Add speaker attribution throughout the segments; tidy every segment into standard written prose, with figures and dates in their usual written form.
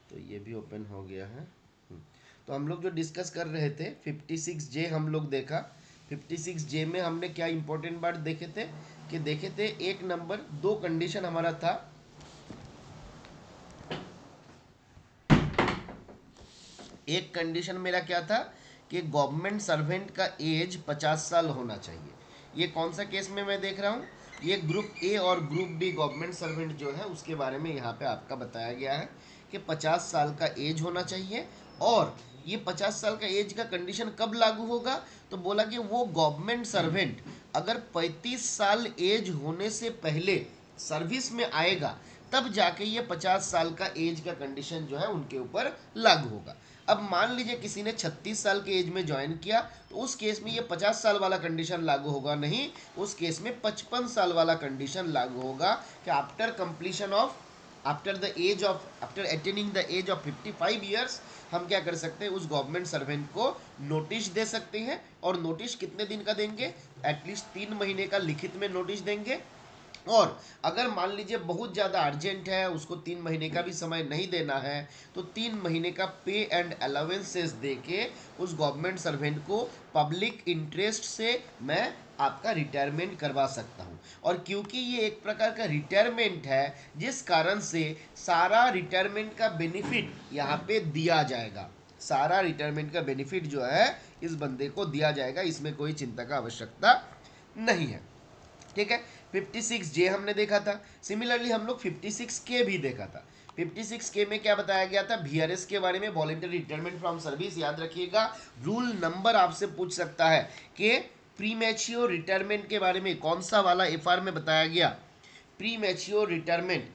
Speaker 1: तो ये भी ओपन हो गया है। तो हम लोग जो डिस्कस कर रहे थे 56J हम लोग देखा। 56J में हमने क्या इंपॉर्टेंट बात देखे थे कि देखे थे एक नंबर दो कंडीशन हमारा था। एक कंडीशन मेरा क्या था कि गवर्नमेंट सर्वेंट का एज 50 साल होना चाहिए। ये कौन सा केस में मैं देख रहा हूँ, ये ग्रुप ए और ग्रुप बी गवर्नमेंट सर्वेंट जो है उसके बारे में यहाँ पे आपका बताया गया है कि 50 साल का एज होना चाहिए। और ये 50 साल का एज का कंडीशन कब लागू होगा, तो बोला कि वो गवर्नमेंट सर्वेंट अगर 35 साल एज होने से पहले सर्विस में आएगा तब जाके ये 50 साल का एज का कंडीशन जो है उनके ऊपर लागू होगा। अब मान लीजिए किसी ने 36 साल के एज में ज्वाइन किया तो उस केस में ये 50 साल वाला कंडीशन लागू होगा नहीं, उस केस में 55 साल वाला कंडीशन लागू होगा कि after completion of after attaining the age of 55 years हम क्या कर सकते हैं, उस गवर्नमेंट सर्वेंट को नोटिस दे सकते हैं। और नोटिस कितने दिन का देंगे, एटलीस्ट 3 महीने का लिखित में नोटिस देंगे। और अगर मान लीजिए बहुत ज़्यादा अर्जेंट है, उसको 3 महीने का भी समय नहीं देना है, तो 3 महीने का पे एंड अलाउंसेस दे के उस गवर्नमेंट सर्वेंट को पब्लिक इंटरेस्ट से मैं आपका रिटायरमेंट करवा सकता हूँ। और क्योंकि ये एक प्रकार का रिटायरमेंट है जिस कारण से सारा रिटायरमेंट का बेनिफिट यहाँ पे दिया जाएगा, सारा रिटायरमेंट का बेनिफिट जो है इस बंदे को दिया जाएगा, इसमें कोई चिंता का आवश्यकता नहीं है। ठीक है, 56J हमने देखा था। सिमिलरली हम लोग 56K भी देखा था। 56K में क्या बताया गया था, VRS के बारे में, वॉलेंटरी रिटायरमेंट फ्रॉम सर्विस। याद रखिएगा रूल नंबर आपसे पूछ सकता है कि प्री मैच्योर रिटायरमेंट के बारे में कौन सा वाला FR में बताया गया। प्री मैच्योर रिटायरमेंट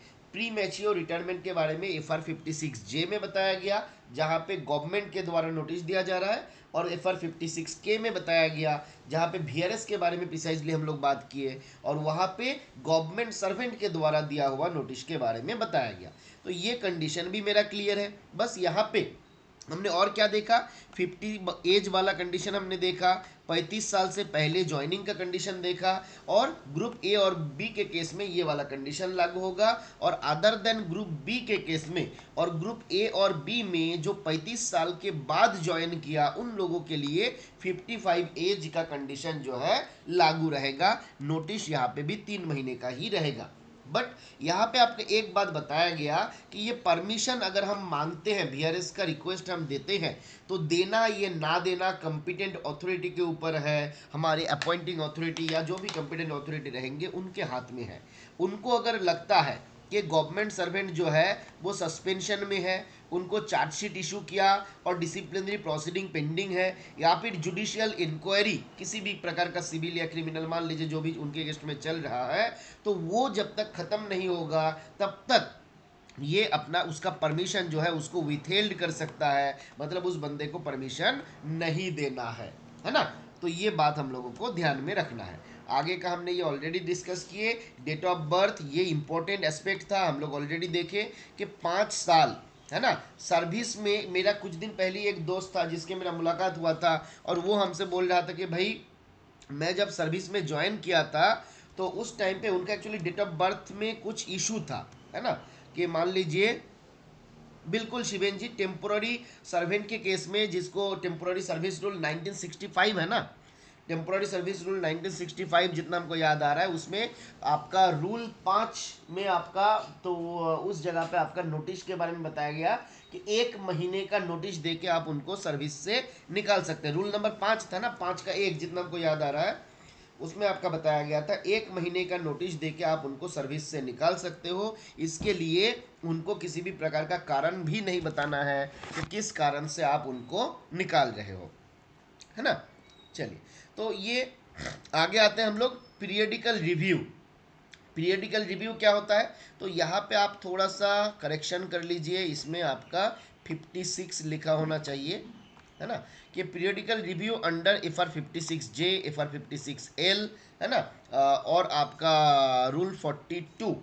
Speaker 1: के बारे में FR 56J में बताया गया, जहां पे गवर्नमेंट के द्वारा नोटिस दिया जा रहा है। और FR 56K में बताया गया जहां पे VRS के बारे में प्रिसाइजली हम लोग बात किए और वहां पे गवर्नमेंट सर्वेंट के द्वारा दिया हुआ नोटिस के बारे में बताया गया। तो ये कंडीशन भी मेरा क्लियर है। बस यहाँ पे हमने और क्या देखा, 50 एज वाला कंडीशन हमने देखा, 35 साल से पहले ज्वाइनिंग का कंडीशन देखा, और ग्रुप ए और बी के केस में ये वाला कंडीशन लागू होगा। और अदर देन ग्रुप बी के केस में और ग्रुप ए और बी में जो 35 साल के बाद ज्वाइन किया उन लोगों के लिए 55 एज का कंडीशन जो है लागू रहेगा। नोटिस यहाँ पे भी 3 महीने का ही रहेगा। बट यहाँ पे आपको एक बात बताया गया कि ये परमिशन अगर हम मांगते हैं, VRS का रिक्वेस्ट हम देते हैं, तो देना ये ना देना कंपिटेंट अथॉरिटी के ऊपर है, हमारे अपॉइंटिंग अथॉरिटी या जो भी कंपिटेंट अथॉरिटी रहेंगे उनके हाथ में है। उनको अगर लगता है कि गवर्नमेंट सर्वेंट जो है वो सस्पेंशन में है, उनको चार्जशीट इशू किया और डिसिप्लिनरी प्रोसीडिंग पेंडिंग है, या फिर जुडिशियल इंक्वायरी किसी भी प्रकार का सिविल या क्रिमिनल मान लीजिए जो भी उनके अगेंस्ट में चल रहा है, तो वो जब तक खत्म नहीं होगा तब तक ये अपना उसका परमिशन जो है उसको विथहेल्ड कर सकता है, मतलब उस बंदे को परमिशन नहीं देना है ना। तो ये बात हम लोगों को ध्यान में रखना है। आगे का हमने ये ऑलरेडी डिस्कस किए। डेट ऑफ बर्थ ये इंपॉर्टेंट एस्पेक्ट था, हम लोग ऑलरेडी देखे कि 5 साल है ना सर्विस में। मेरा कुछ दिन पहले एक दोस्त था जिसके मेरा मुलाकात हुआ था और वो हमसे बोल रहा था कि भाई मैं जब सर्विस में ज्वाइन किया था तो उस टाइम पे उनका एक्चुअली डेट ऑफ बर्थ में कुछ इशू था, है ना, कि मान लीजिए बिल्कुल शिवेन जी, टेम्पोररी सर्वेंट के केस में, जिसको टेम्पोररी सर्विस रूल 1965 है ना, टेम्पोररी सर्विस रूल 1965 जितना हमको याद आ रहा है, उसमें आपका रूल 5 में आपका तो उस जगह पे आपका नोटिस के बारे में बताया गया कि 1 महीने का नोटिस दे के आप उनको सर्विस से निकाल सकते हैं। रूल नंबर 5 था ना, 5 का 1 जितना हमको याद आ रहा है, उसमें आपका बताया गया था 1 महीने का नोटिस देके आप उनको सर्विस से निकाल सकते हो। इसके लिए उनको किसी भी प्रकार का कारण भी नहीं बताना है कि किस कारण से आप उनको निकाल रहे हो, है ना। चलिए, तो ये आगे आते हैं हम लोग पीरियडिकल रिव्यू। पीरियडिकल रिव्यू क्या होता है, तो यहाँ पे आप थोड़ा सा करेक्शन कर लीजिए, इसमें आपका 56 लिखा होना चाहिए, है ना, कि periodical review under FR 56J, FR 56L, है ना, और आपका rule 42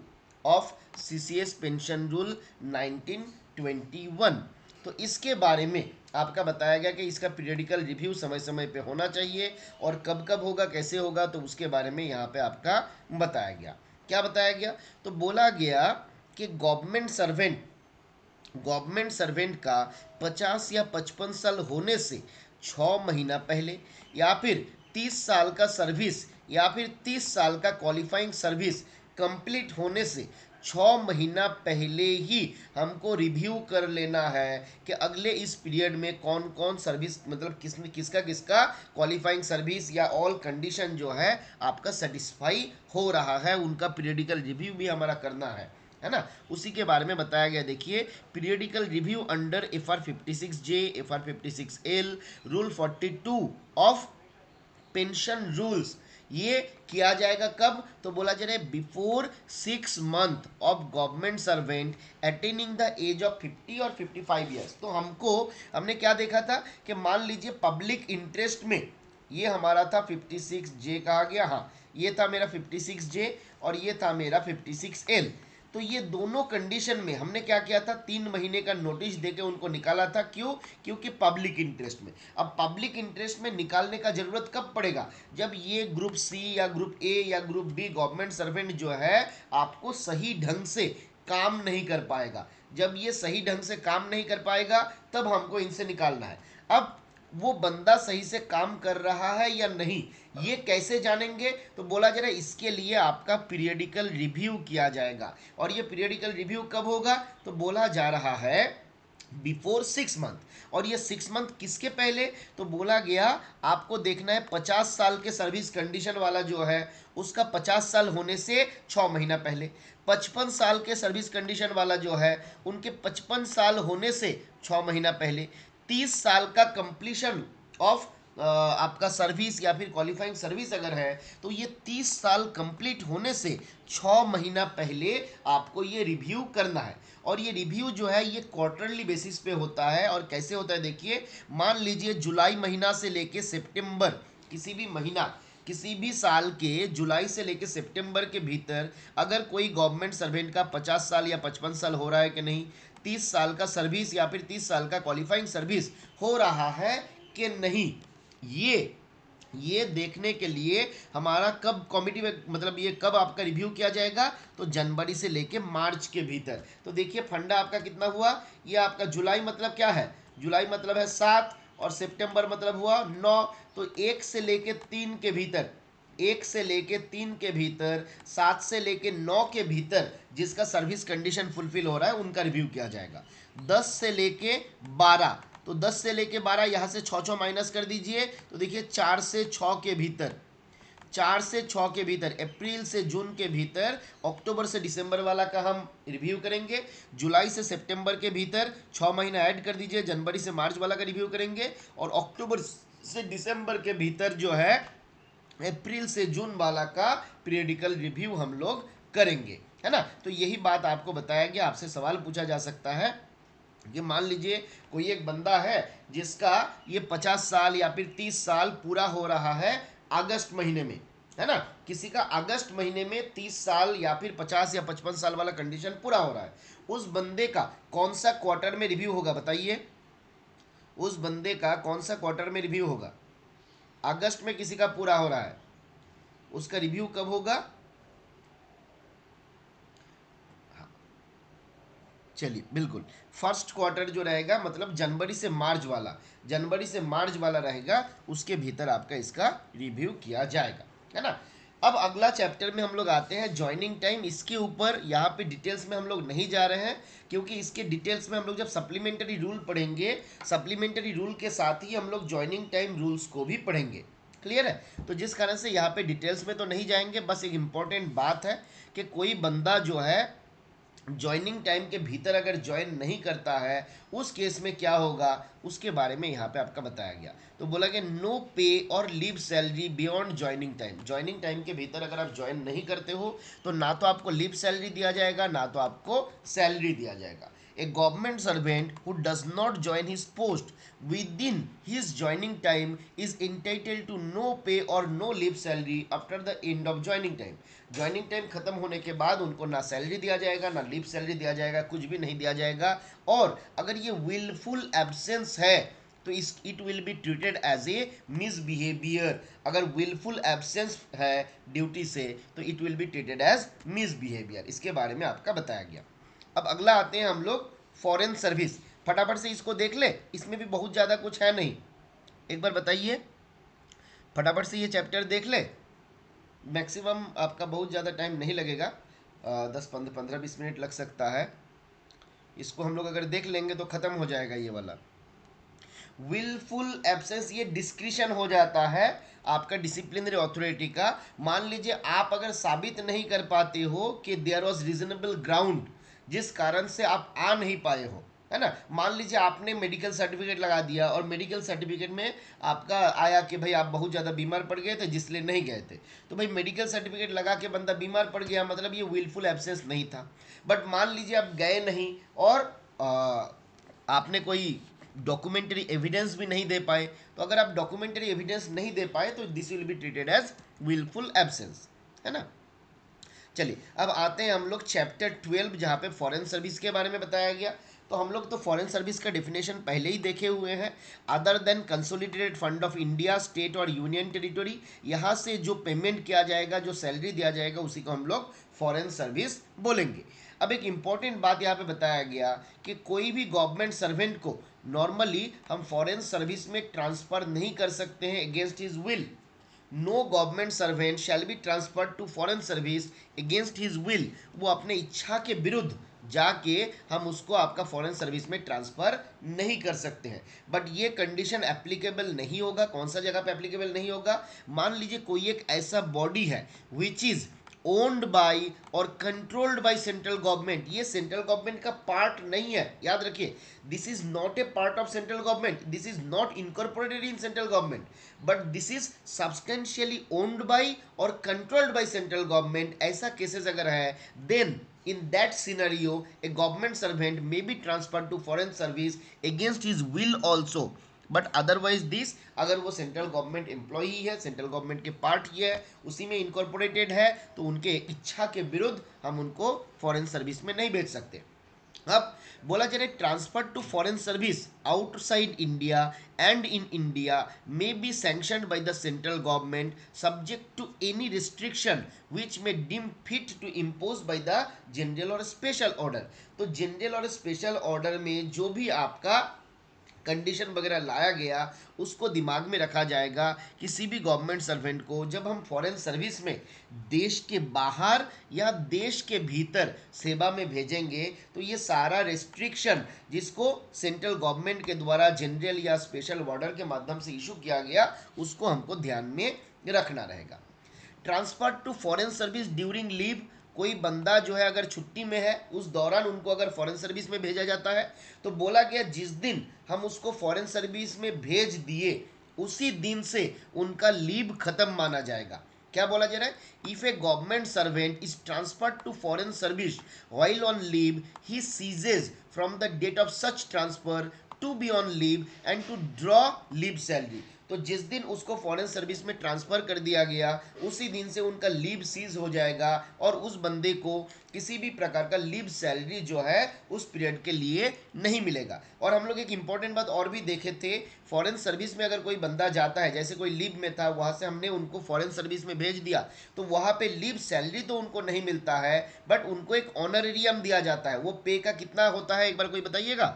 Speaker 1: of CCS pension rule 1921। तो इसके बारे में आपका बताया गया कि इसका पीरियडिकल रिव्यू समय समय पे होना चाहिए और कब कब होगा, कैसे होगा, तो उसके बारे में यहाँ पे आपका बताया गया। क्या बताया गया, तो बोला गया कि गवर्नमेंट सर्वेंट गवर्नमेंट सर्वेंट का 50 या 55 साल होने से 6 महीना पहले, या फिर 30 साल का सर्विस या फिर 30 साल का क्वालिफाइंग सर्विस कंप्लीट होने से 6 महीना पहले ही हमको रिव्यू कर लेना है कि अगले इस पीरियड में कौन कौन सर्विस, मतलब किसने किसका किसका क्वालिफाइंग सर्विस या ऑल कंडीशन जो है आपका सेटिस्फाई हो रहा है, उनका पीरियडिकल रिव्यू भी हमारा करना है ना। उसी के बारे में बताया गया। देखिए, periodical review under FR56J, FR56L, rule 42 of pension rules, ये किया जाएगा कब, तो बोला जा रहा है before 6 month of government servant attaining the age of 50 और 55 ईयर्स। तो हमने क्या देखा था कि मान लीजिए पब्लिक इंटरेस्ट में ये हमारा था 56J कहा गया, हाँ ये था मेरा 56J और ये था मेरा 56L। तो ये दोनों कंडीशन में हमने क्या किया था, 3 महीने का नोटिस देके उनको निकाला था। क्यों? क्योंकि पब्लिक इंटरेस्ट में। अब पब्लिक इंटरेस्ट में निकालने का जरूरत कब पड़ेगा, जब ये ग्रुप सी या ग्रुप ए या ग्रुप बी गवर्नमेंट सर्वेंट जो है आपको सही ढंग से काम नहीं कर पाएगा। जब ये सही ढंग से काम नहीं कर पाएगा तब हमको इनसे निकालना है। अब वो बंदा सही से काम कर रहा है या नहीं, ये कैसे जानेंगे, तो बोला जा रहा है इसके लिए आपका पीरियडिकल रिव्यू किया जाएगा। और ये पीरियडिकल रिव्यू कब होगा, तो बोला जा रहा है बिफोर 6 मंथ। और ये 6 मंथ किसके पहले, तो बोला गया आपको देखना है 50 साल के सर्विस कंडीशन वाला जो है उसका 50 साल होने से 6 महीना पहले, 55 साल के सर्विस कंडीशन वाला जो है उनके 55 साल होने से 6 महीना पहले, 30 साल का कंप्लीशन ऑफ आपका सर्विस या फिर क्वालिफाइंग सर्विस अगर है तो ये 30 साल कंप्लीट होने से 6 महीना पहले आपको ये रिव्यू करना है। और ये रिव्यू जो है ये क्वार्टरली बेसिस पे होता है। और कैसे होता है, देखिए मान लीजिए जुलाई महीना से लेके सितंबर, किसी भी महीना किसी भी साल के जुलाई से लेके सितंबर के भीतर अगर कोई गवर्नमेंट सर्वेंट का 50 साल या 55 साल हो रहा है कि नहीं, 30 साल का सर्विस या फिर 30 साल का क्वालिफाइंग सर्विस हो रहा है कि नहीं, ये देखने के लिए हमारा कब कमिटी में, मतलब ये कब आपका रिव्यू किया जाएगा, तो जनवरी से लेके मार्च के भीतर। तो देखिए फंडा आपका कितना हुआ, ये आपका जुलाई मतलब क्या है, जुलाई मतलब है 7 और सितंबर मतलब हुआ 9। तो 1 से लेके 3 के भीतर, 1 से लेके 3 के भीतर, 7 से लेके 9 के भीतर जिसका सर्विस कंडीशन फुलफिल हो रहा है उनका रिव्यू किया जाएगा। 10 से लेके 12, तो 10 से लेके 12 यहाँ से 6 माइनस कर दीजिए, तो देखिए 4 से 6 के भीतर, 4 से 6 के भीतर, अप्रैल से जून के भीतर, अक्टूबर से दिसंबर वाला का हम रिव्यू करेंगे, जुलाई से सितंबर के भीतर 6 महीना ऐड कर दीजिए, जनवरी से मार्च वाला का रिव्यू करेंगे, और अक्टूबर से दिसंबर के भीतर जो है अप्रैल से जून वाला का पीरियडिकल रिव्यू हम लोग करेंगे, है ना। तो यही बात आपको बताया गया। आपसे सवाल पूछा जा सकता है कि मान लीजिए कोई एक बंदा है जिसका ये 50 साल या फिर 30 साल पूरा हो रहा है अगस्त महीने में, है ना, किसी का अगस्त महीने में 30 साल या फिर 50 या 55 साल वाला कंडीशन पूरा हो रहा है, उस बंदे का कौन सा क्वार्टर में रिव्यू होगा, बताइए उस बंदे का कौन सा क्वार्टर में रिव्यू होगा। अगस्त में किसी का पूरा हो रहा है, उसका रिव्यू कब होगा, चलिए बिल्कुल फर्स्ट क्वार्टर जो रहेगा, मतलब जनवरी से मार्च वाला, जनवरी से मार्च वाला रहेगा, उसके भीतर आपका इसका रिव्यू किया जाएगा, है ना। अब अगला चैप्टर में हम लोग आते हैं ज्वाइनिंग टाइम। इसके ऊपर यहाँ पे डिटेल्स में हम लोग नहीं जा रहे हैं, क्योंकि इसके डिटेल्स में हम लोग जब सप्लीमेंट्री रूल पढ़ेंगे, सप्लीमेंट्री रूल के साथ ही हम लोग ज्वाइनिंग टाइम रूल्स को भी पढ़ेंगे। क्लियर है, तो जिस कारण से यहाँ पे डिटेल्स में तो नहीं जाएंगे। बस एक इम्पॉर्टेंट बात है कि कोई बंदा जो है ज्वाइनिंग टाइम के भीतर अगर ज्वाइन नहीं करता है उस केस में क्या होगा, उसके बारे में यहाँ पे आपका बताया गया। तो बोला कि नो पे और leave salary beyond joining time. Joining time के भीतर अगर आप ज्वाइन नहीं करते हो तो ना तो आपको लीव सैलरी दिया जाएगा, ना तो आपको सैलरी दिया जाएगा। A government servant who does not join his post within his joining time is entitled to no pay or no leave salary after the end of joining time. Joining time खत्म होने के बाद उनको ना salary दिया जाएगा, ना leave salary दिया जाएगा, कुछ भी नहीं दिया जाएगा। और अगर ये विलफुल एब्सेंस है तो इस it will be treated as a misbehaviour. अगर विलफुल एब्सेंस है ड्यूटी से तो it will be treated as misbehaviour. इसके बारे में आपका बताया गया। अब अगला आते हैं हम लोग फॉरेन सर्विस, फटाफट से इसको देख ले, इसमें भी बहुत ज़्यादा कुछ है नहीं, एक बार बताइए, फटाफट से ये चैप्टर देख ले, मैक्सिमम आपका बहुत ज़्यादा टाइम नहीं लगेगा, 10-15-20 मिनट लग सकता है, इसको हम लोग अगर देख लेंगे तो ख़त्म हो जाएगा ये वाला। विलफुल एब्सेंस ये डिस्क्रिशन हो जाता है आपका डिसिप्लिनरी अथॉरिटी का। मान लीजिए आप अगर साबित नहीं कर पाते हो कि देयर वॉज रीजनेबल ग्राउंड जिस कारण से आप आ नहीं पाए हो, है ना, मान लीजिए आपने मेडिकल सर्टिफिकेट लगा दिया और मेडिकल सर्टिफिकेट में आपका आया कि भाई आप बहुत ज़्यादा बीमार पड़ गए थे जिसलिए नहीं गए थे, तो भाई मेडिकल सर्टिफिकेट लगा के बंदा बीमार पड़ गया, मतलब ये विलफुल एब्सेंस नहीं था। बट मान लीजिए आप गए नहीं और आपने कोई डॉक्यूमेंट्री एविडेंस भी नहीं दे पाए, तो अगर आप डॉक्यूमेंट्री एविडेंस नहीं दे पाए तो this will be treated as wilful absence, है ना। चलिए अब आते हैं हम लोग चैप्टर 12 जहाँ पे फॉरेन सर्विस के बारे में बताया गया। तो हम लोग तो फॉरेन सर्विस का डेफिनेशन पहले ही देखे हुए हैं, other than consolidated fund of India, state और यूनियन टेरिटरी, यहाँ से जो पेमेंट किया जाएगा, जो सैलरी दिया जाएगा, उसी को हम लोग फॉरेन सर्विस बोलेंगे। अब एक इम्पॉर्टेंट बात यहाँ पे बताया गया कि कोई भी गवर्नमेंट सर्वेंट को नॉर्मली हम फॉरेन सर्विस में ट्रांसफ़र नहीं कर सकते हैं against his will. No government servant shall be transferred to foreign service against his will, वो अपने इच्छा के विरुद्ध जाके हम उसको आपका फॉरेन सर्विस में ट्रांसफ़र नहीं कर सकते हैं। बट ये कंडीशन एप्लीकेबल नहीं होगा, कौन सा जगह पे एप्लीकेबल नहीं होगा, मान लीजिए कोई एक ऐसा बॉडी है विच इज़ ओन्ड बाई और कंट्रोल्ड बाई सेंट्रल गवर्नमेंट, ये सेंट्रल गवर्नमेंट का पार्ट नहीं है, याद रखिए, this is not a part of central government, this is not incorporated in central government, but this is substantially owned by और controlled by central government. ऐसा cases अगर है then in that scenario a government servant may be transferred to foreign service against his will also, but otherwise this, अगर वो central government employee है, central government के part ये है, उसी में इनकॉर्पोरेटेड है, तो उनके इच्छा के विरुद्ध हम उनको फॉरेन सर्विस में नहीं भेज सकते। अब बोला जा रहा है transfer to foreign service outside India and in India may be sanctioned by the central government subject to any restriction which may deem fit to impose by the general और स्पेशल ऑर्डर। तो general और special order में जो भी आपका condition वगैरह लाया गया उसको दिमाग में रखा जाएगा। किसी भी गवर्नमेंट सर्वेंट को जब हम फॉरेन सर्विस में देश के बाहर या देश के भीतर सेवा में भेजेंगे तो ये सारा रेस्ट्रिक्शन जिसको सेंट्रल गवर्नमेंट के द्वारा जनरल या स्पेशल ऑर्डर के माध्यम से इशू किया गया उसको हमको ध्यान में रखना रहेगा। Transfer to foreign service during leave, कोई बंदा जो है अगर छुट्टी में है उस दौरान उनको अगर फॉरेन सर्विस में भेजा जाता है तो बोला गया जिस दिन हम उसको फॉरेन सर्विस में भेज दिए उसी दिन से उनका लीव खत्म माना जाएगा। क्या बोला जा रहा है, if a government servant is transferred to foreign service while on leave he ceases from the date of such transfer to be on leave and to draw leave salary. तो जिस दिन उसको फॉरेन सर्विस में transfer कर दिया गया उसी दिन से उनका लीव सीज हो जाएगा और उस बंदे को किसी भी प्रकार का लीव सैलरी जो है उस पीरियड के लिए नहीं मिलेगा। और हम लोग एक इम्पॉर्टेंट बात और भी देखे थे, फॉरेन सर्विस में अगर कोई बंदा जाता है, जैसे कोई लीव में था वहाँ से हमने उनको फॉरेन सर्विस में भेज दिया तो वहाँ पे लीव सैलरी तो उनको नहीं मिलता है बट उनको एक ऑनरेरियम दिया जाता है। वो पे का कितना होता है एक बार कोई बताइएगा,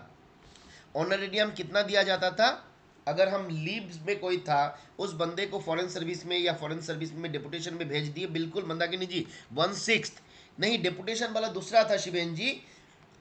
Speaker 1: ऑनरेरियम कितना दिया जाता था? अगर हम लीव में कोई था उस बंदे को फॉरेन सर्विस में या फॉरेन सर्विस में डेपुटेशन में भेज दिए, बिल्कुल मंदाकिनी जी 1/6 नहीं, डेपुटेशन वाला दूसरा था शिवेन जी,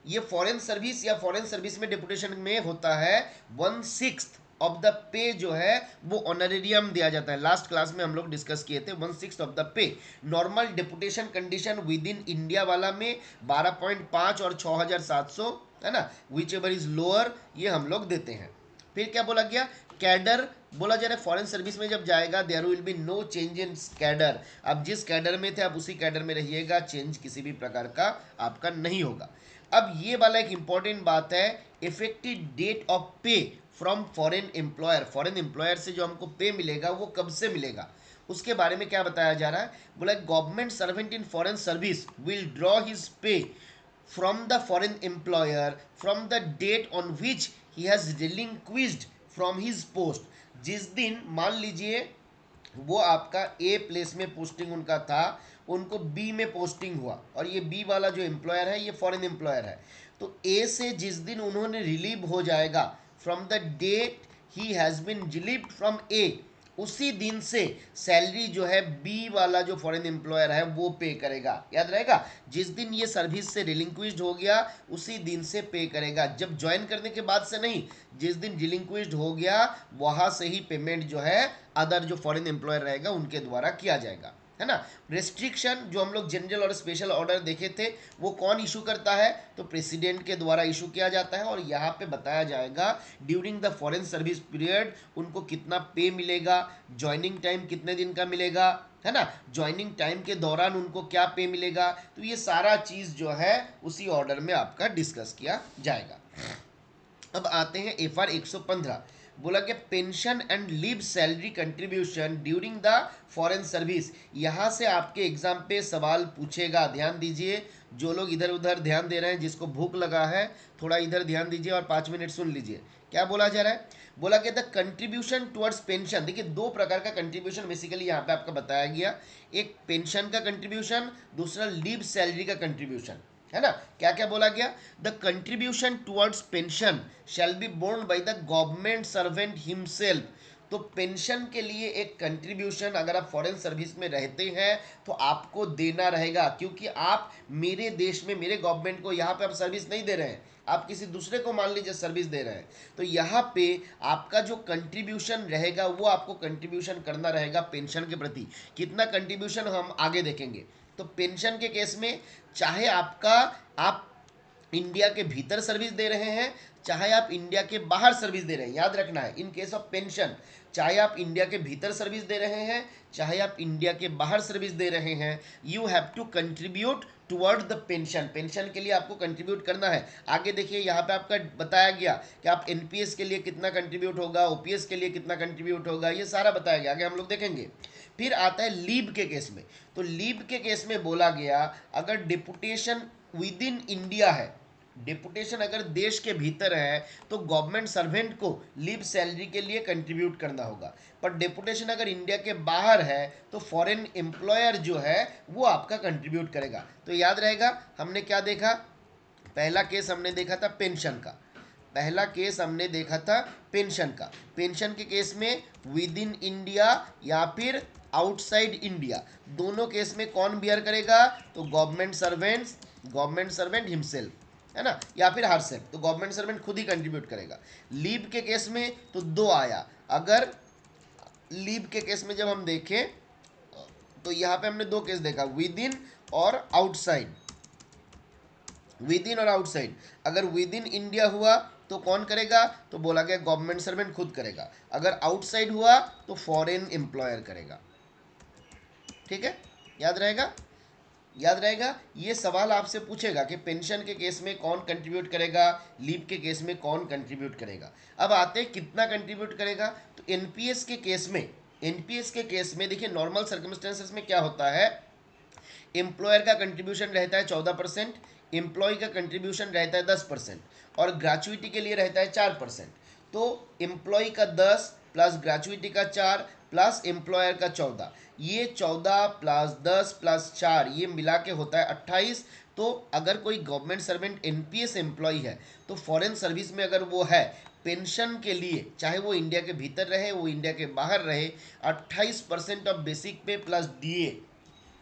Speaker 1: ये फॉरेन सर्विस या फॉरेन सर्विस में डेपुटेशन में होता है 1/6 ऑफ द पे जो है वो ऑनरेरियम दिया जाता है। लास्ट क्लास में हम लोग डिस्कस किए थे 1/6 of the pay. Normal deputation condition with in India वाला में 12.5 और 6,700 है ना, विच एवर इज लोअर, ये हम लोग देते हैं। फिर क्या बोला गया, कैडर बोला जा रहा है फॉरेन सर्विस में जब जाएगा there will be no change in cadre, आप जिस कैडर में थे आप उसी कैडर में रहिएगा, चेंज किसी भी प्रकार का आपका नहीं होगा। अब ये वाला एक इंपॉर्टेंट बात है, इफेक्टिव डेट ऑफ पे from foreign employer, foreign employer से जो हमको पे मिलेगा वो कब से मिलेगा उसके बारे में क्या बताया जा रहा है। बोला government servant in foreign service will draw his pay from the foreign employer from the date on which he has relinquished from his post। जिस दिन मान लीजिए वो आपका ए प्लेस में पोस्टिंग उनका था, उनको बी में पोस्टिंग हुआ और ये बी वाला जो एम्प्लॉयर है ये फॉरेन एम्प्लॉयर है, तो ए से जिस दिन उन्होंने रिलीव हो जाएगा, from the date he has been relieved from a, उसी दिन से सैलरी जो है बी वाला जो फॉरेन एम्प्लॉयर है वो पे करेगा। याद रहेगा, जिस दिन ये सर्विस से रिलिंक्विश्ड हो गया उसी दिन से पे करेगा, जब ज्वाइन करने के बाद से नहीं, जिस दिन रिलिंक्विश्ड हो गया वहां से ही पेमेंट जो है अदर जो फॉरेन एम्प्लॉयर रहेगा उनके द्वारा किया जाएगा, है ना। रिस्ट्रिक्शन जो हम लोग जनरल और स्पेशल ऑर्डर देखे थे वो कौन इशू करता है, तो प्रेसिडेंट के द्वारा इशू किया जाता है, और यहाँ पे बताया जाएगा during the foreign service period उनको कितना पे मिलेगा, ज्वाइनिंग टाइम कितने दिन का मिलेगा, है ना, ज्वाइनिंग टाइम के दौरान उनको क्या पे मिलेगा। तो ये सारा चीज़ जो है उसी ऑर्डर में आपका डिस्कस किया जाएगा। अब आते हैं FR 115, बोला कि pension and leave salary contribution during the foreign service. यहाँ से आपके एग्जाम पे सवाल पूछेगा, ध्यान दीजिए, जो लोग इधर उधर ध्यान दे रहे हैं, जिसको भूख लगा है थोड़ा इधर ध्यान दीजिए और 5 मिनट सुन लीजिए क्या बोला जा रहा है। बोला कि द कंट्रीब्यूशन टुवर्ड्स पेंशन, देखिए दो प्रकार का कंट्रीब्यूशन बेसिकली यहाँ पे आपका बताया गया, एक पेंशन का कंट्रीब्यूशन, दूसरा लीव सैलरी का कंट्रीब्यूशन, है ना। क्या क्या बोला गया, the contribution towards pension shall be borne by the government servant himself. तो पेंशन के लिए एक कंट्रीब्यूशन अगर आप फॉरेन सर्विस में रहते हैं तो आपको देना रहेगा, क्योंकि आप मेरे देश में मेरे गवर्नमेंट को यहाँ पे आप सर्विस नहीं दे रहे हैं, आप किसी दूसरे को मान लीजिए सर्विस दे रहे हैं, तो यहाँ पे आपका जो कंट्रीब्यूशन रहेगा वो आपको कंट्रीब्यूशन करना रहेगा पेंशन के प्रति। कितना कंट्रीब्यूशन हम आगे देखेंगे। तो पेंशन के केस में चाहे आप इंडिया के भीतर सर्विस दे रहे हैं, चाहे आप इंडिया के बाहर सर्विस दे रहे हैं, याद रखना है इन केस ऑफ पेंशन, चाहे आप इंडिया के भीतर सर्विस दे रहे हैं, चाहे आप इंडिया के बाहर सर्विस दे रहे हैं, you have to contribute toward the pension. Pension के लिए आपको कंट्रीब्यूट करना है। आगे देखिए यहाँ पे आपका बताया गया कि आप एनपीएस के लिए कितना कंट्रीब्यूट होगा, ओपीएस के लिए कितना कंट्रीब्यूट होगा, ये सारा बताया गया, आगे हम लोग देखेंगे। फिर आता है लीव के केस में। तो लीव के केस में बोला गया अगर डिपुटेशन विद इन इंडिया है, डिपुटेशन अगर देश के भीतर है तो गवर्नमेंट सर्वेंट को लीव सैलरी के लिए कंट्रीब्यूट करना होगा, पर डिपुटेशन अगर इंडिया के बाहर है तो फॉरेन एम्प्लॉयर जो है वो आपका कंट्रीब्यूट करेगा। तो याद रहेगा हमने क्या देखा, पहला केस हमने देखा था पेंशन का, पहला केस हमने देखा था पेंशन का। पेंशन के केस में विद इन इंडिया या फिर आउटसाइड इंडिया, दोनों केस में कौन बियर करेगा, तो गवर्नमेंट सर्वेंट हिमसेल्फ, है ना, या फिर हर सेल्फ, तो गवर्नमेंट सर्वेंट खुद ही कंट्रीब्यूट करेगा। लीव के केस में तो दो आया, अगर लीव के केस में जब हम देखें तो यहाँ पे हमने दो केस देखा, विद इन और आउटसाइड, विद इन और आउटसाइड। अगर विद इन इंडिया हुआ तो कौन करेगा, तो बोला गया गवर्नमेंट सर्वेंट खुद करेगा, अगर आउटसाइड हुआ तो फॉरेन एम्प्लॉयर करेगा। ठीक है, याद रहेगा, याद रहेगा। ये सवाल आपसे पूछेगा कि पेंशन के केस में कौन कंट्रीब्यूट करेगा, लीव के केस में कौन कंट्रीब्यूट करेगा। अब आते हैं कितना कंट्रीब्यूट करेगा। तो एनपीएस के केस में, एनपीएस के केस में देखिए नॉर्मल सर्कमस्टेंसेस में क्या होता है, एम्प्लॉयर का कंट्रीब्यूशन रहता है 14%, एम्प्लॉय का कंट्रीब्यूशन रहता है 10%, और ग्रेचुइटी के लिए रहता है 4%। तो एम्प्लॉय का 10 प्लस ग्रेचुइटी का 4 प्लस एम्प्लॉयर का 14, ये 14 प्लस 10 प्लस 4 ये मिला के होता है 28। तो अगर कोई गवर्नमेंट सर्वेंट एनपीएस एम्प्लॉय है तो फॉरेन सर्विस में अगर वो है, पेंशन के लिए चाहे वो इंडिया के भीतर रहे वो इंडिया के बाहर रहे, 28% ऑफ बेसिक पे प्लस डीए,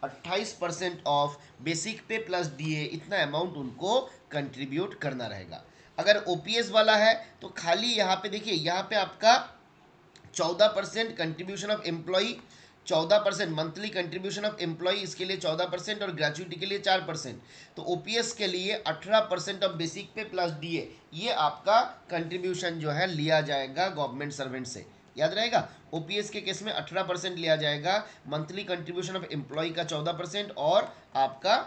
Speaker 1: 28% ऑफ बेसिक पे प्लस डीए, इतना अमाउंट उनको कंट्रीब्यूट करना रहेगा। अगर ओपीएस वाला है तो खाली यहाँ पे देखिए, यहाँ पे आपका 14% contribution of employee, 14% monthly contribution of employee, इसके लिए 14% और ग्रेचुइटी के लिए 4%। तो ओपीएस के लिए 18% ऑफ बेसिक पे प्लस डीए, ये आपका कंट्रीब्यूशन जो है लिया जाएगा गवर्नमेंट सर्वेंट से। याद रहेगा, ओपीएस के केस में 18% लिया जाएगा, मंथली कंट्रीब्यूशन ऑफ एम्प्लॉय का 14% और आपका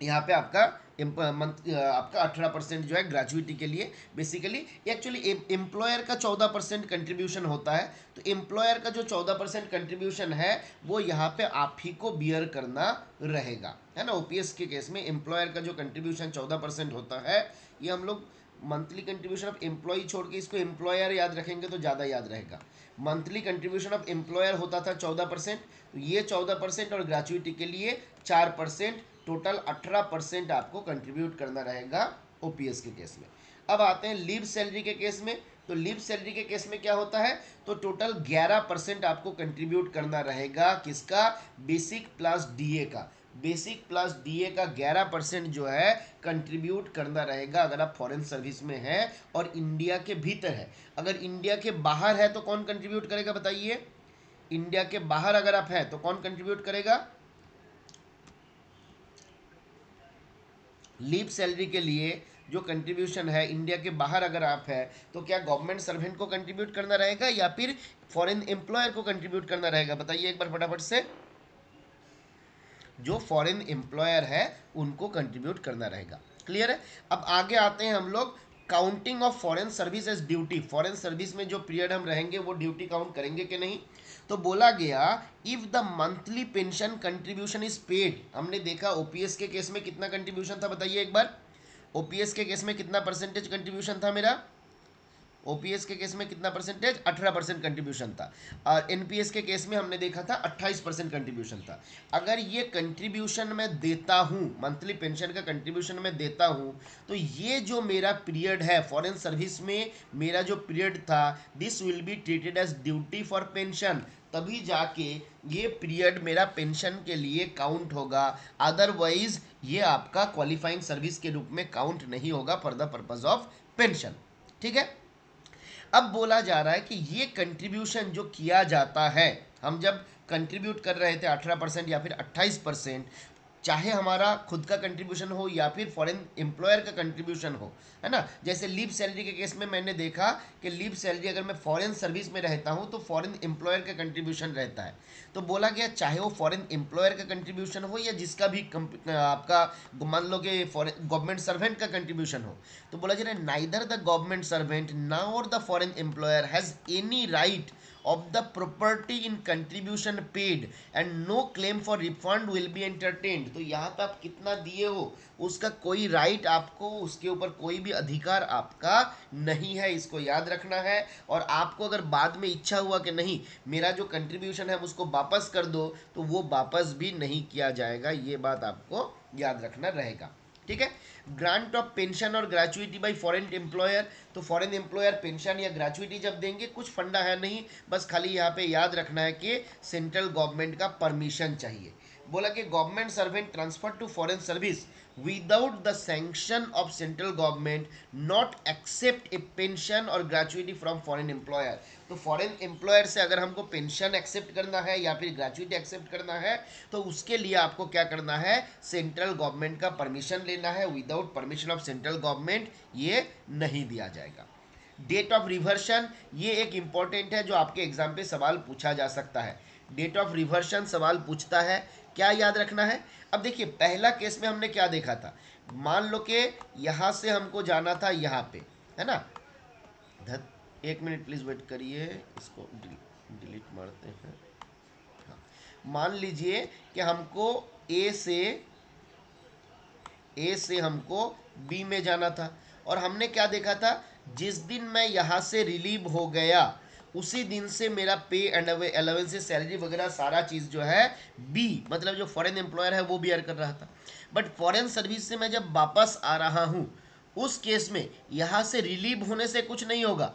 Speaker 1: यहाँ पे आपका आपका 18% जो है ग्रेजुएटी के लिए। बेसिकली एक्चुअली एम्प्लॉयर का 14% कंट्रीब्यूशन होता है, तो एम्प्लॉयर का जो 14% कंट्रीब्यूशन है वो यहाँ पे आप ही को बियर करना रहेगा, है ना। ओपीएस के केस में एम्प्लॉयर का जो कंट्रीब्यूशन 14% होता है, ये हम लोग मंथली कंट्रीब्यूशन ऑफ एम्प्लॉय छोड़ के इसको एम्प्लॉयर याद रखेंगे तो ज़्यादा याद रहेगा। मंथली कंट्रीब्यूशन ऑफ एम्प्लॉयर होता था 14%, तो ये 14% और ग्रेचुइटी के लिए 4%, टोटल 18% आपको कंट्रीब्यूट करना रहेगा ओपीएस के केस में। अब आते हैं लीव सैलरी के केस में। तो लीव सैलरी के केस में क्या होता है, तो टोटल 11% आपको कंट्रीब्यूट करना रहेगा, किसका, बेसिक प्लस डीए का। बेसिक प्लस डीए का 11% जो है कंट्रीब्यूट करना रहेगा अगर आप फॉरेन सर्विस में हैं और इंडिया के भीतर है। अगर इंडिया के बाहर है तो कौन कंट्रीब्यूट करेगा बताइए, इंडिया के बाहर अगर आप हैं तो कौन कंट्रीब्यूट करेगा। लीव सैलरी के लिए जो कंट्रीब्यूशन है इंडिया के बाहर अगर आप है तो क्या गवर्नमेंट सर्वेंट को कंट्रीब्यूट करना रहेगा या फिर फॉरेन एम्प्लॉयर को कंट्रीब्यूट करना रहेगा, बताइए एक बार फटाफट से। जो फॉरेन एम्प्लॉयर है उनको कंट्रीब्यूट करना रहेगा। क्लियर है। अब आगे आते हैं हम लोग, counting of foreign service as duty. Foreign service में जो पीरियड हम रहेंगे वो ड्यूटी काउंट करेंगे कि नहीं। तो बोला गया if the monthly pension contribution is paid. हमने देखा ओपीएस के केस में कितना कंट्रीब्यूशन था, बताइए एक बार। ओपीएस के केस में कितना परसेंटेज कंट्रीब्यूशन था मेरा, ओपीएस के केस में कितना परसेंटेज, 18% कंट्रीब्यूशन था। और एनपीएस के केस में हमने देखा था 28% कंट्रीब्यूशन था। अगर ये कंट्रीब्यूशन मैं देता हूँ, मंथली पेंशन का कंट्रीब्यूशन मैं देता हूँ, तो ये जो मेरा पीरियड है फॉरेन सर्विस में, मेरा जो पीरियड था, this will be treated as duty for pension. तभी जाके ये पीरियड मेरा पेंशन के लिए काउंट होगा, अदरवाइज ये आपका क्वालिफाइंग सर्विस के रूप में काउंट नहीं होगा for the purpose of pension. ठीक है। अब बोला जा रहा है कि ये कंट्रीब्यूशन जो किया जाता है, हम जब कंट्रीब्यूट कर रहे थे 18% या फिर 28%, चाहे हमारा खुद का कंट्रीब्यूशन हो या फिर फॉरेन एम्प्लॉयर का कंट्रीब्यूशन हो, है ना। जैसे लीव सैलरी के केस में मैंने देखा कि लीव सैलरी अगर मैं फॉरेन सर्विस में रहता हूं तो फॉरेन एम्प्लॉयर का कंट्रीब्यूशन रहता है। तो बोला गया चाहे वो फॉरेन एम्प्लॉयर का कंट्रीब्यूशन हो या जिसका भी आपका मान लो कि फॉरेन गवर्नमेंट सर्वेंट का कंट्रीब्यूशन हो, तो बोला जा रहा है neither the government servant nor the foreign employer has any right of the property in contribution paid and no claim for refund will be entertained। तो यहाँ पे आप कितना दिए हो उसका कोई राइट आपको, उसके ऊपर कोई भी अधिकार आपका नहीं है, इसको याद रखना है। और आपको अगर बाद में इच्छा हुआ कि नहीं मेरा जो कंट्रीब्यूशन है उसको वापस कर दो, तो वो वापस भी नहीं किया जाएगा, ये बात आपको याद रखना रहेगा। ठीक है। ग्रांट ऑफ पेंशन और ग्रेचुइटी बाय फॉरेन एम्प्लॉयर। तो फॉरेन एम्प्लॉयर पेंशन या ग्रेचुइटी जब देंगे, कुछ फंडा है नहीं, बस खाली यहाँ पे याद रखना है कि सेंट्रल गवर्नमेंट का परमिशन चाहिए। बोला कि government servant transfer to foreign service without the sanction of central government not accept a pension और ग्रेचुइटी फ्रॉम फॉरेन एम्प्लॉयर। तो फॉरेन एम्प्लॉयर से अगर हमको पेंशन एक्सेप्ट करना है या फिर ग्रेचुइटी एक्सेप्ट करना है तो उसके लिए आपको क्या करना है, सेंट्रल गवर्नमेंट का परमिशन लेना है। Without permission of central government ये नहीं दिया जाएगा। डेट ऑफ रिवर्शन, ये एक इंपॉर्टेंट है जो आपके एग्जाम पे सवाल पूछा जा सकता है। डेट ऑफ रिवर्शन सवाल पूछता है, क्या याद रखना है। अब देखिए पहला केस में हमने क्या देखा था, मान लो कि यहां से हमको जाना था यहाँ पे, है ना। एक मिनट प्लीज वेट करिए, इसको डिलीट मारते हैं। हाँ, मान लीजिए कि हमको ए से हमको बी में जाना था और हमने क्या देखा था, जिस दिन मैं यहाँ से रिलीव हो गया उसी दिन से मेरा पे एंड अलाउंसेस सैलरी वगैरह सारा चीज़ जो है बी मतलब जो फॉरेन एम्प्लॉयर है वो बियर कर रहा था। बट फॉरेन सर्विस से मैं जब वापस आ रहा हूँ उस केस में यहाँ से रिलीव होने से कुछ नहीं होगा।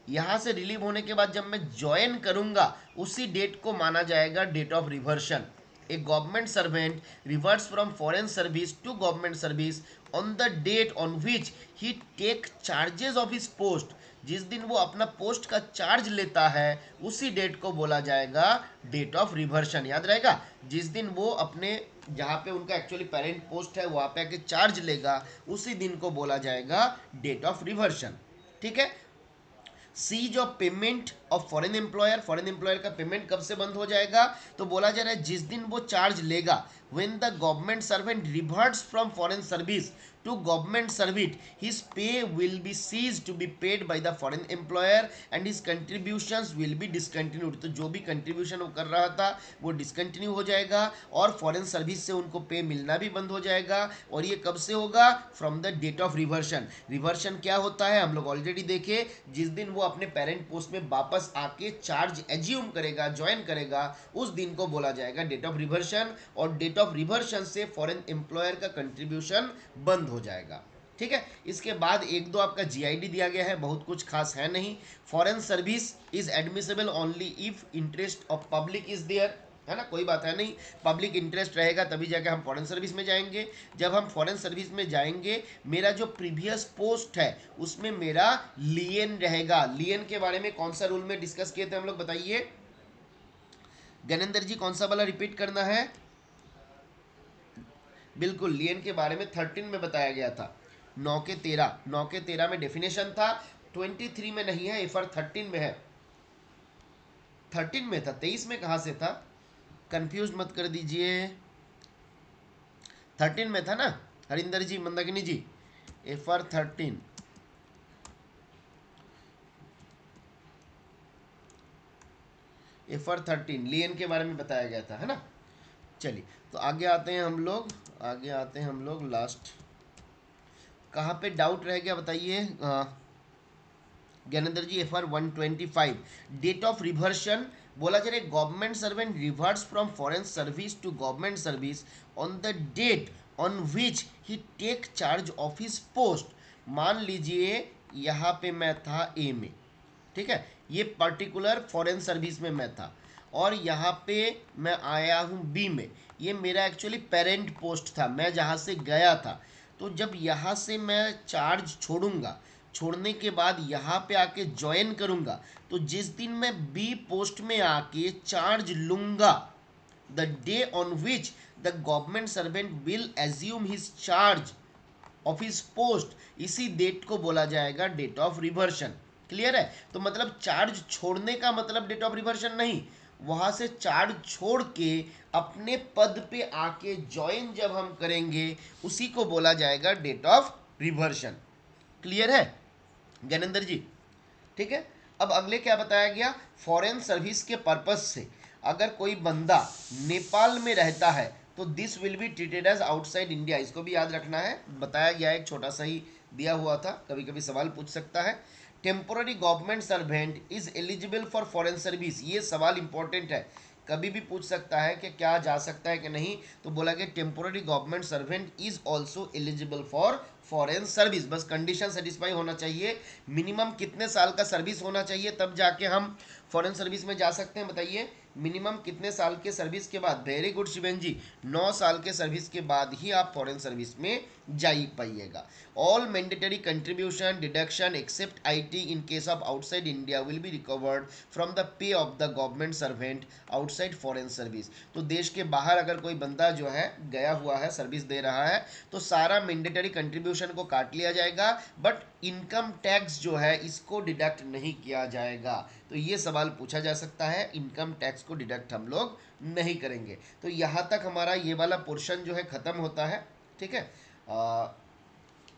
Speaker 1: यहाँ से रिलीव होने के बाद जब मैं ज्वाइन करूँगा उसी डेट को माना जाएगा date of reversion. A government servant reverts from foreign service to government service on the date on which he take charges of his post। जिस दिन वो अपना पोस्ट का चार्ज लेता है उसी डेट को बोला जाएगा डेट ऑफ रिवर्शन। याद रहेगा, जिस दिन वो अपने जहाँ पे उनका एक्चुअली पेरेंट पोस्ट है वहाँ पे आके चार्ज लेगा उसी दिन को बोला जाएगा डेट ऑफ रिवर्शन। ठीक है। Cease of payment of foreign employer, foreign employer का पेमेंट कब से बंद हो जाएगा, तो बोला जा रहा है जिस दिन वो चार्ज लेगा when the government servant reverts from foreign service to government service his pay will be ceased to be paid by the foreign employer and his contributions will be discontinued। तो जो भी कंट्रीब्यूशन वो कर रहा था वो discontinue हो जाएगा और फॉरेन सर्विस से उनको पे मिलना भी बंद हो जाएगा। और ये कब से होगा, from the date of reversion. Reversion क्या होता है हम लोग ऑलरेडी देखे, जिस दिन वो अपने पेरेंट पोस्ट में वापस आके चार्ज एज्यूम करेगा, ज्वाइन करेगा, उस दिन को बोला जाएगा डेट ऑफ रिवर्शन। और डेट ऑफ रिवर्शन से फॉरेन एम्प्लॉयर का कंट्रीब्यूशन बंद हो जाएगा। ठीक है। इसके बाद एक दो आपका जीआईडी दिया गया है, बहुत कुछ खास है नहीं। Foreign service is admissible only if interest of public is there, है ना, कोई बात है नहीं, पब्लिक इंटरेस्ट रहेगा तभी जाके हम फॉरेन सर्विस में जाएंगे। जब हम फॉरेन सर्विस में जाएंगे, मेरा जो प्रीवियस पोस्ट है उसमें मेरा लियन रहेगा। लियन के बारे में कौन सा रूल में डिस्कस किए थे हम लोग, बताइए ज्ञानेंद्र जी, कौन सा वाला रिपीट करना है? बिल्कुल, लियन के बारे में 13 में बताया गया था। 9 के 13 में डेफिनेशन था, 23 में नहीं है, एफआर 13 में है। 13 में था, 23 में कहाँ से था? कंफ्यूज मत कर दीजिए, 13 में था ना हरिंदर जी, मंदाकिनी जी, एफआर 13। एफआर 13 लियन के बारे में बताया गया था, है ना। चलिए, तो आगे आते हैं हम लोग, आगे आते हैं हम लोग लास्ट, कहाँ पे डाउट रह गया बताइए Gyanendra ji? FR 125 date of reversion बोला जा रहा है, government servant reverts from foreign service to government service on the date on which he take charge of his post. मान लीजिए यहाँ पे मैं था ए में, ठीक है, ये पर्टिकुलर फॉरेन सर्विस में मैं था, और यहाँ पे मैं आया हूँ बी में, ये मेरा एक्चुअली पेरेंट पोस्ट था, मैं जहाँ से गया था। तो जब यहाँ से मैं चार्ज छोड़ूंगा, छोड़ने के बाद यहाँ पे आके ज्वाइन करूँगा, तो जिस दिन मैं बी पोस्ट में आके चार्ज लूँगा, the day on which the government servant will assume his charge of his post, इसी डेट को बोला जाएगा डेट ऑफ रिवर्शन। क्लियर है? तो मतलब चार्ज छोड़ने का मतलब डेट ऑफ रिवर्शन नहीं, वहां से चार्ज छोड़ के अपने पद पे आके ज्वाइन जब हम करेंगे, उसी को बोला जाएगा डेट ऑफ रिवर्शन। क्लियर है ज्ञानेंद्र जी? ठीक है। अब अगले क्या बताया गया, फॉरेन सर्विस के पर्पज से अगर कोई बंदा नेपाल में रहता है तो this will be treated as outside India, इसको भी याद रखना है, बताया गया एक छोटा सा ही दिया हुआ था, कभी कभी सवाल पूछ सकता है। Temporary government servant is eligible for foreign service, ये सवाल इंपॉर्टेंट है, कभी भी पूछ सकता है कि क्या जा सकता है कि नहीं, तो बोला कि temporary government servant is also eligible for foreign service, बस कंडीशन सेटिस्फाई होना चाहिए। मिनिमम कितने साल का सर्विस होना चाहिए तब जाके हम फॉरेन सर्विस में जा सकते हैं, बताइए मिनिमम कितने साल के सर्विस के बाद? वेरी गुड शिवेन जी, 9 साल के सर्विस के बाद ही आप फॉरेन सर्विस में जा ही पाइएगा। All mandatory contribution deduction except IT in case of outside India will be recovered from the pay of the government servant outside foreign service. तो देश के बाहर अगर कोई बंदा जो है गया हुआ है, सर्विस दे रहा है, तो सारा मैंडेटरी कंट्रीब्यूशन को काट लिया जाएगा, बट इनकम टैक्स जो है इसको डिडक्ट नहीं किया जाएगा। तो ये सवाल पूछा जा सकता है, इनकम टैक्स को डिडक्ट हम लोग नहीं करेंगे। तो यहाँ तक हमारा ये वाला पोर्शन जो है ख़त्म होता है, ठीक है।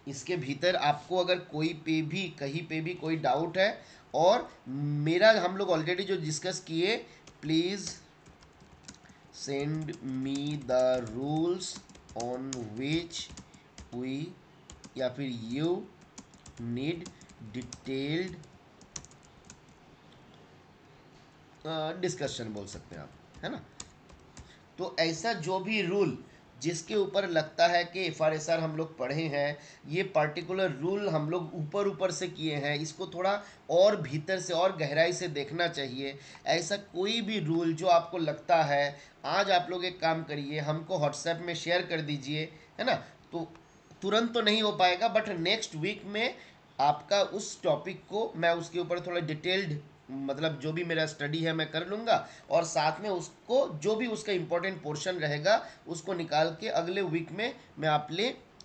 Speaker 1: इसके भीतर आपको अगर कोई पे भी कहीं पे भी कोई डाउट है, और मेरा हम लोग ऑलरेडी जो डिस्कस किए, please send me the rules on which we या फिर यू नीड डिटेल्ड डिस्कशन बोल सकते हैं आप, है ना। तो ऐसा जो भी रूल जिसके ऊपर लगता है कि एफआरएसआर हम लोग पढ़े हैं, ये पर्टिकुलर रूल हम लोग ऊपर ऊपर से किए हैं, इसको थोड़ा और भीतर से और गहराई से देखना चाहिए। ऐसा कोई भी रूल जो आपको लगता है, आज आप लोग एक काम करिए, हमको व्हाट्सएप में शेयर कर दीजिए, है ना। तो तुरंत तो नहीं हो पाएगा, बट नेक्स्ट वीक में आपका उस टॉपिक को मैं उसके ऊपर थोड़ा डिटेल्ड, मतलब जो भी मेरा स्टडी है मैं कर लूँगा, और साथ में उसको जो भी उसका इम्पोर्टेंट पोर्शन रहेगा उसको निकाल के अगले वीक में मैं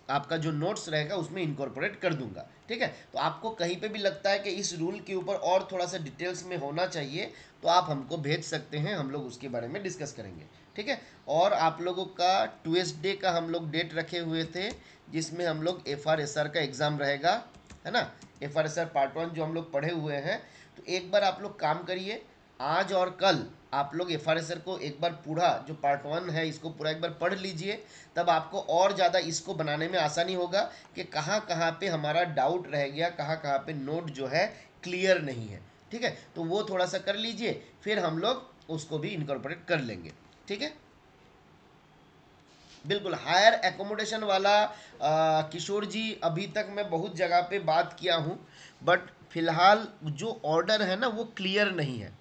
Speaker 1: आपका जो नोट्स रहेगा उसमें इनकॉर्पोरेट कर दूंगा, ठीक है। तो आपको कहीं पे भी लगता है कि इस रूल के ऊपर और थोड़ा सा डिटेल्स में होना चाहिए, तो आप हमको भेज सकते हैं, हम लोग उसके बारे में डिस्कस करेंगे, ठीक है। और आप लोगों का ट्यूसडे का हम लोग डेट रखे हुए थे, जिसमें हम लोग एफआरएसआर का एग्ज़ाम रहेगा, है ना। एफआरएसआर पार्ट 1 जो हम लोग पढ़े हुए हैं, तो एक बार आप लोग काम करिए, आज और कल आप लोग एफआरएसआर को एक बार पूरा जो पार्ट 1 है इसको पूरा एक बार पढ़ लीजिए, तब आपको और ज़्यादा इसको बनाने में आसानी होगा कि कहाँ कहाँ पे हमारा डाउट रह गया, कहाँ कहाँ पे नोट जो है क्लियर नहीं है, ठीक है। तो वो थोड़ा सा कर लीजिए, फिर हम लोग उसको भी इनकॉर्पोरेट कर लेंगे, ठीक है। बिल्कुल हायर एकोमोडेशन वाला किशोर जी अभी तक मैं बहुत जगह पे बात किया हूँ, बट फिलहाल जो ऑर्डर है ना वो क्लियर नहीं है।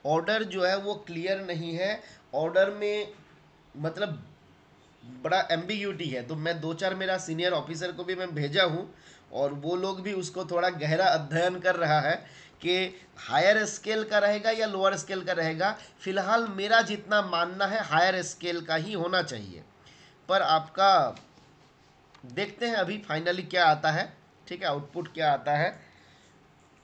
Speaker 1: ऑर्डर जो है वो क्लियर नहीं है। ऑर्डर में मतलब बड़ा एम्बिग्यूटी है। तो मैं दो चार मेरा सीनियर ऑफिसर को भी मैं भेजा हूँ, और वो लोग भी उसको थोड़ा गहरा अध्ययन कर रहा है कि हायर स्केल का रहेगा या लोअर स्केल का रहेगा। फिलहाल मेरा जितना मानना है हायर स्केल का ही होना चाहिए, पर आपका देखते हैं अभी फाइनली क्या आता है। ठीक है, आउटपुट क्या आता है।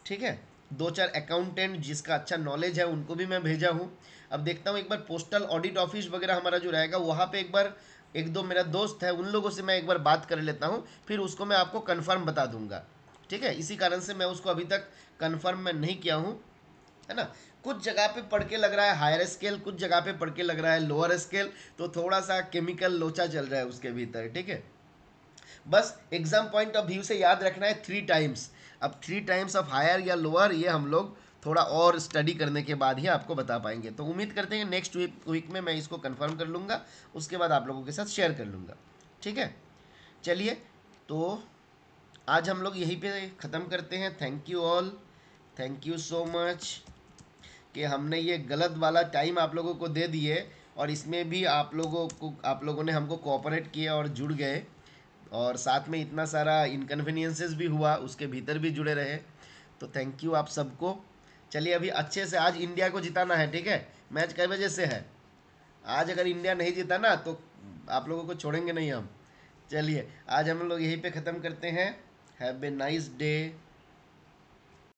Speaker 1: ठीक है, दो चार अकाउंटेंट जिसका अच्छा नॉलेज है उनको भी मैं भेजा हूँ। अब देखता हूँ एक बार पोस्टल ऑडिट ऑफिस वगैरह हमारा जो रहेगा वहाँ पे एक बार एक दो मेरा दोस्त है उन लोगों से मैं एक बार बात कर लेता हूँ, फिर उसको मैं आपको कंफर्म बता दूंगा। ठीक है, इसी कारण से मैं उसको अभी तक कंफर्म मैं नहीं किया हूँ, है ना। कुछ जगह पे पढ़ के लग रहा है हायर स्केल, कुछ जगह पे पढ़ के लग रहा है लोअर स्केल, तो थोड़ा सा केमिकल लोचा चल रहा है उसके भीतर। ठीक है, बस एग्जाम पॉइंट ऑफ व्यू से याद रखना है 3 टाइम्स। अब 3 टाइम्स ऑफ हायर या लोअर ये हम लोग थोड़ा और स्टडी करने के बाद ही आपको बता पाएंगे। तो उम्मीद करते हैं नेक्स्ट वीक में मैं इसको कंफर्म कर लूँगा, उसके बाद आप लोगों के साथ शेयर कर लूँगा। ठीक है, चलिए, तो आज हम लोग यहीं पे ख़त्म करते हैं। Thank you all, thank you so much कि हमने ये गलत वाला टाइम आप लोगों को दे दिए, और इसमें भी आप लोगों ने हमको कोऑपरेट किया और जुड़ गए, और साथ में इतना सारा इनकन्वीनियंसेस भी हुआ उसके भीतर भी जुड़े रहे। तो थैंक यू आप सबको। चलिए अभी अच्छे से आज इंडिया को जिताना है। ठीक है, मैच कै बजे से है? आज अगर इंडिया नहीं जीता ना तो आप लोगों को छोड़ेंगे नहीं हम। चलिए आज हम लोग यहीं पे ख़त्म करते हैं। Have a nice day.